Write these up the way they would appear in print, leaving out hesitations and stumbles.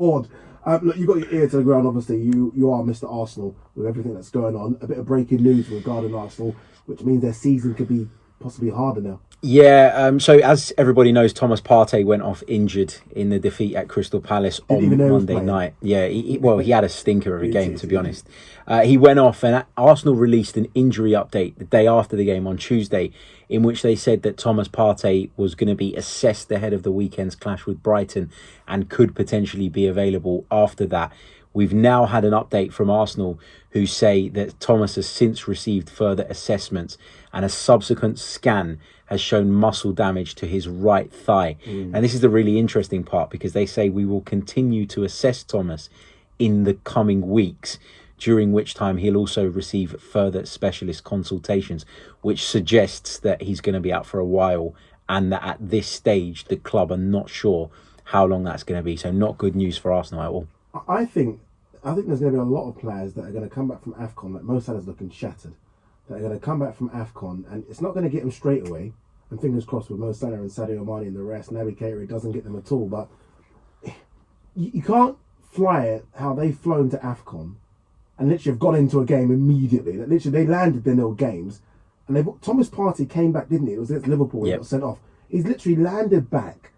Odd. Look, you got your ear to the ground. Obviously, you are Mr. Arsenal with everything that's going on. A bit of breaking news regarding Arsenal, which means their season could be possibly harder now. Yeah, so as everybody knows, Thomas Partey went off injured in the defeat at Crystal Palace on Monday night. Yeah, he had a stinker of a game, to be honest. He went off, and Arsenal released an injury update the day after the game on Tuesday, in which they said that Thomas Partey was going to be assessed ahead of the weekend's clash with Brighton and could potentially be available after that. We've now had an update from Arsenal who say that Thomas has since received further assessments, and a subsequent scan has shown muscle damage to his right thigh. And this is the really interesting part, because they say we will continue to assess Thomas in the coming weeks, during which time he'll also receive further specialist consultations, which suggests that he's going to be out for a while, and that at this stage the club are not sure how long that's going to be. So not good news for Arsenal at all. I think there's going to be a lot of players that are going to come back from AFCON, like Mo Salah's looking shattered, that are going to come back from AFCON, and it's not going to get them straight away. And fingers crossed with Mo Salah and Sadio Mane and the rest, Naby Keita, it doesn't get them at all. But you can't fly it how they've flown to AFCON and literally have gone into a game immediately. That literally they landed their nil games, and Thomas Partey came back, didn't he? It was against Liverpool. He got sent off. He's literally landed back.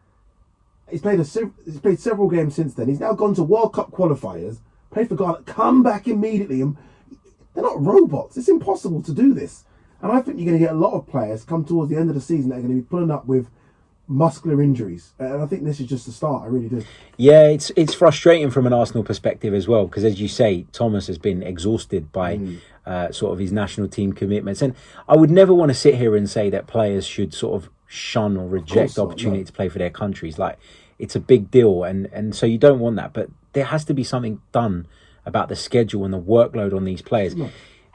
He's played several games since then. He's now gone to World Cup qualifiers, played for Ghana, come back immediately. And they're not robots. It's impossible to do this. And I think you're going to get a lot of players come towards the end of the season that are going to be pulling up with muscular injuries. And I think this is just the start. I really do. Yeah, it's frustrating from an Arsenal perspective as well, because as you say, Thomas has been exhausted by sort of his national team commitments. And I would never want to sit here and say that players should sort of shun or reject the opportunity to play for their countries. Like, it's a big deal, and so you don't want that. But there has to be something done about the schedule and the workload on these players.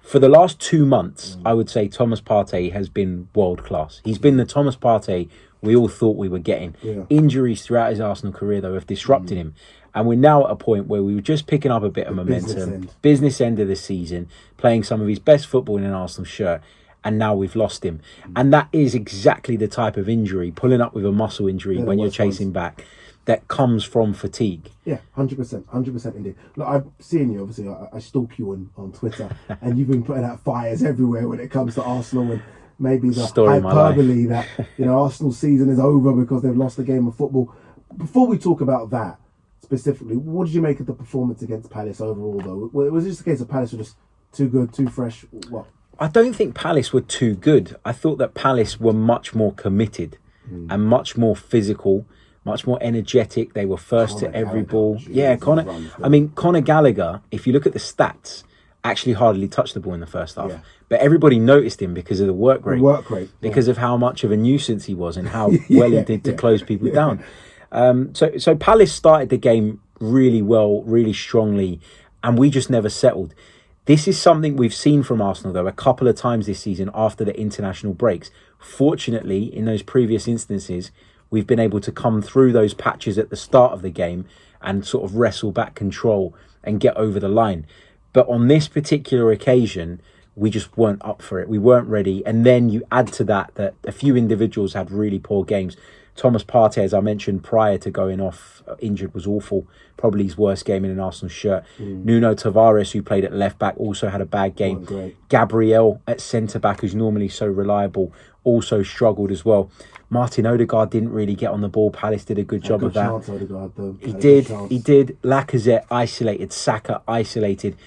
For the last 2 months, I would say Thomas Partey has been world class. He's been the Thomas Partey we all thought we were getting. Injuries throughout his Arsenal career, though, have disrupted him. And we're now at a point where we were just picking up a bit of momentum. Business end of the season, playing some of his best football in an Arsenal shirt. And now we've lost him. And that is exactly the type of injury, pulling up with a muscle injury when you're chasing back, that comes from fatigue. Yeah, 100% indeed. Look, I've seen you, obviously, I stalk you on Twitter, and you've been putting out fires everywhere when it comes to Arsenal, and maybe the hyperbole that, Arsenal's season is over because they've lost a game of football. Before we talk about that specifically, what did you make of the performance against Palace overall, though? Was it just a case of Palace were just too good, too fresh? What? I don't think Palace were too good. I thought that Palace were much more committed and much more physical, much more energetic. They were first to every ball. Conor Gallagher, if you look at the stats, actually hardly touched the ball in the first half. Yeah. But everybody noticed him because of the work rate. Because of how much of a nuisance he was and how well he did to close people down. So Palace started the game really well, really strongly, and we just never settled. This is something we've seen from Arsenal, though, a couple of times this season after the international breaks. Fortunately, in those previous instances, we've been able to come through those patches at the start of the game and sort of wrestle back control and get over the line. But on this particular occasion, we just weren't up for it. We weren't ready. And then you add to that a few individuals had really poor games. Thomas Partey, as I mentioned prior to going off injured, was awful. Probably his worst game in an Arsenal shirt. Nuno Tavares, who played at left back, also had a bad game. Gabriel at centre back, who's normally so reliable, also struggled as well. Martin Odegaard didn't really get on the ball. Palace did a good job of that. Odegaard, though. He did. Lacazette isolated. Saka isolated.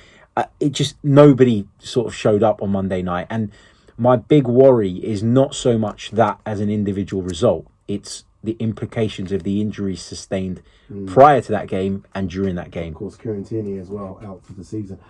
Nobody sort of showed up on Monday night. And my big worry is not so much that as an individual result. It's the implications of the injuries sustained prior to that game and during that game. Of course, Kieran Tierney as well, out for the season.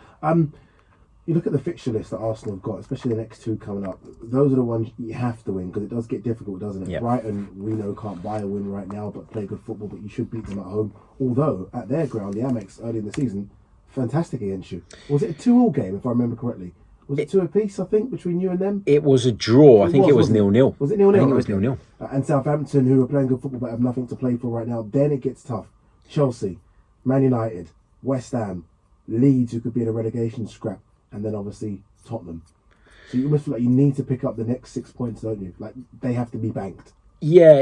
You look at the fixture list that Arsenal have got, especially the next two coming up. Those are the ones you have to win, because it does get difficult, doesn't it? Yep. Brighton, we know, can't buy a win right now, but play good football, but you should beat them at home. Although, at their ground, the Amex, early in the season, fantastic against you. Was it a 2-2 game, if I remember correctly? Was it 2 apiece, I think, between you and them? It was a draw. I think it was 0-0. Was it 0-0? I think it was 0-0. And Southampton, who are playing good football but have nothing to play for right now, then it gets tough. Chelsea, Man United, West Ham, Leeds, who could be in a relegation scrap, and then obviously Tottenham. So you almost feel like you need to pick up the next 6 points, don't you? Like, they have to be banked. Yeah,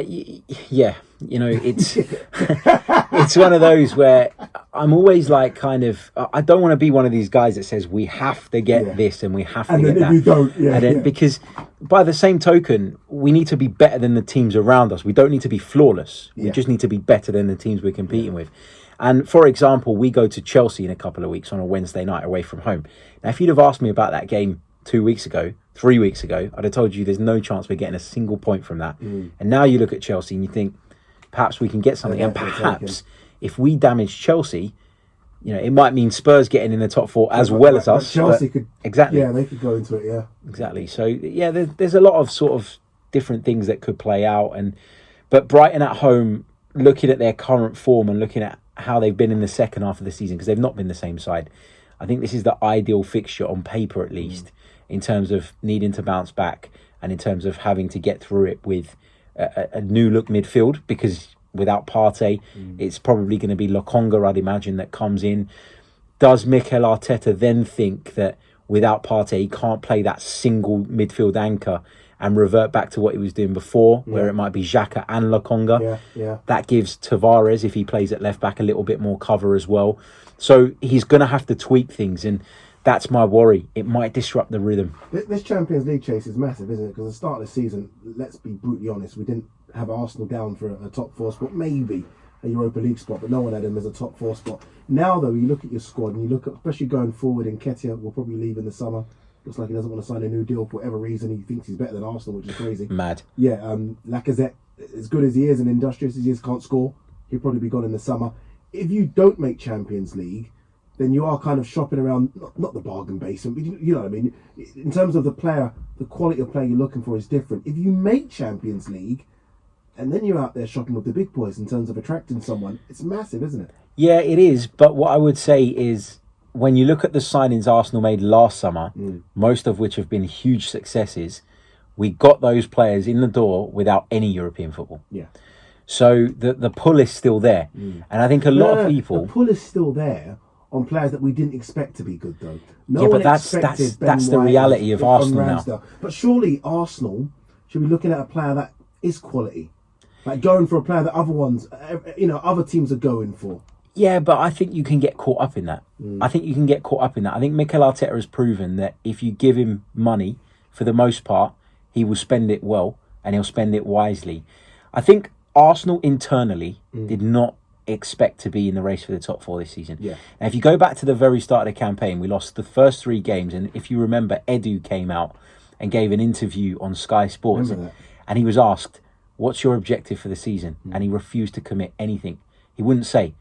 yeah. You know, it's it's one of those where I'm always like, kind of, I don't want to be one of these guys that says we have to get this and we have to get that. And then if you don't, because by the same token, we need to be better than the teams around us. We don't need to be flawless. We just need to be better than the teams we're competing with. And for example, we go to Chelsea in a couple of weeks on a Wednesday night away from home. Now, if you'd have asked me about that game 2 weeks ago, 3 weeks ago, I'd have told you there's no chance we're getting a single point from that. And now you look at Chelsea and you think, perhaps we can get something. And perhaps if we damage Chelsea, you know, it might mean Spurs getting in the top four as well as us. Chelsea could, exactly. Yeah, they could go into it. Exactly. So yeah, there's a lot of sort of different things that could play out. But Brighton at home, looking at their current form and looking at how they've been in the second half of the season, because they've not been the same side, I think this is the ideal fixture on paper, at least, in terms of needing to bounce back and in terms of having to get through it with a new look midfield, because without Partey, it's probably going to be Lokonga, I'd imagine, that comes in. Does Mikel Arteta then think that without Partey, he can't play that single midfield anchor and revert back to what he was doing before, where it might be Xhaka and Lokonga? That gives Tavares, if he plays at left back, a little bit more cover as well. So he's going to have to tweak things, and that's my worry. It might disrupt the rhythm. This Champions League chase is massive, isn't it? Because at the start of the season, let's be brutally honest, we didn't have Arsenal down for a top four spot, maybe a Europa League spot, but no one had him as a top four spot. Now, though, you look at your squad and you look at, especially going forward, and Nketiah will probably leave in the summer. Looks like he doesn't want to sign a new deal for whatever reason. He thinks he's better than Arsenal, which is crazy. Mad. Yeah, Lacazette, as good as he is and industrious as he is, can't score. He'll probably be gone in the summer. If you don't make Champions League, then you are kind of shopping around, not the bargain basement, but you know what I mean? In terms of the player, the quality of player you're looking for is different. If you make Champions League, and then you're out there shopping with the big boys in terms of attracting someone, it's massive, isn't it? Yeah, it is. But what I would say is, when you look at the signings Arsenal made last summer, most of which have been huge successes, we got those players in the door without any European football. Yeah. So the pull is still there. And I think a lot of people... The pull is still there on players that we didn't expect to be good, though. But that's the reality of Arsenal now. But surely Arsenal should be looking at a player that is quality. Like going for a player that other teams are going for. Yeah, but I think you can get caught up in that. I think Mikel Arteta has proven that if you give him money, for the most part, he will spend it well and he'll spend it wisely. I think Arsenal internally did not expect to be in the race for the top four this season. Yeah. Now, if you go back to the very start of the campaign, we lost the first 3 games. And if you remember, Edu came out and gave an interview on Sky Sports. And he was asked, what's your objective for the season? And he refused to commit anything. He wouldn't say.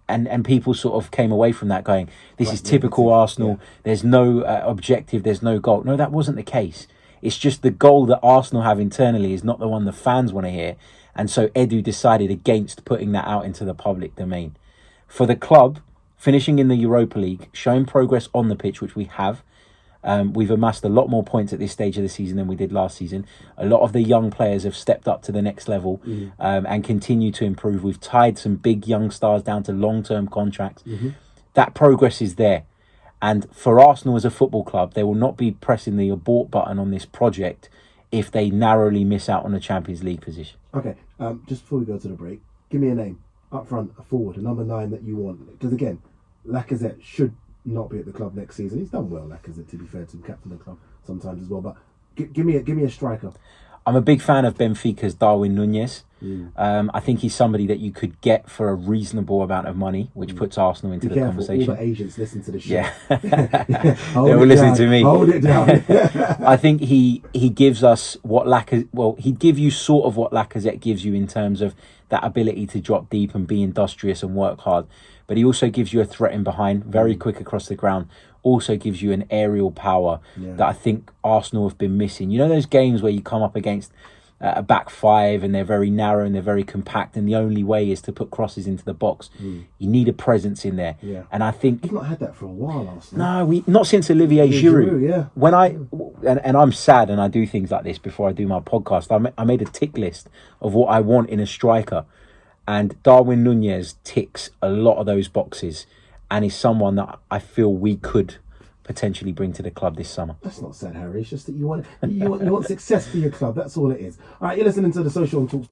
And people sort of came away from that going, this is typical Arsenal. Yeah. There's no objective. There's no goal. No, that wasn't the case. It's just the goal that Arsenal have internally is not the one the fans want to hear. And so Edu decided against putting that out into the public domain. For the club, finishing in the Europa League, showing progress on the pitch, which we have. We've amassed a lot more points at this stage of the season than we did last season. A lot of the young players have stepped up to the next level and continue to improve. We've tied some big young stars down to long-term contracts. That progress is there. And for Arsenal as a football club, they will not be pressing the abort button on this project if they narrowly miss out on a Champions League position. Okay, just before we go to the break, give me a name up front, a forward, a number 9 that you want. Because again, Lacazette should not be at the club next season. He's done well, Lacazette, to be fair to him, captain of the club sometimes as well. But give me a striker. I'm a big fan of Benfica's Darwin Núñez. I think he's somebody that you could get for a reasonable amount of money, which puts Arsenal into the conversation. All the agents listen to the show. Yeah, they were listening to me. Hold it down. I think he gives us what Lacazette. Well, he'd give you sort of what Lacazette gives you in terms of that ability to drop deep and be industrious and work hard. But he also gives you a threat in behind, very quick across the ground. Also gives you an aerial power that I think Arsenal have been missing. You know those games where you come up against a back 5 and they're very narrow and they're very compact and the only way is to put crosses into the box. You need a presence in there. Yeah. And I think... We've not had that for a while, Arsenal. No, not since Olivier Giroud. Yeah. When and I'm sad and I do things like this before I do my podcast. I made a tick list of what I want in a striker. And Darwin Núñez ticks a lot of those boxes and is someone that I feel we could potentially bring to the club this summer. That's not sad, Harry. It's just that you want success for your club. That's all it is. All right, you're listening to The Social on Talk.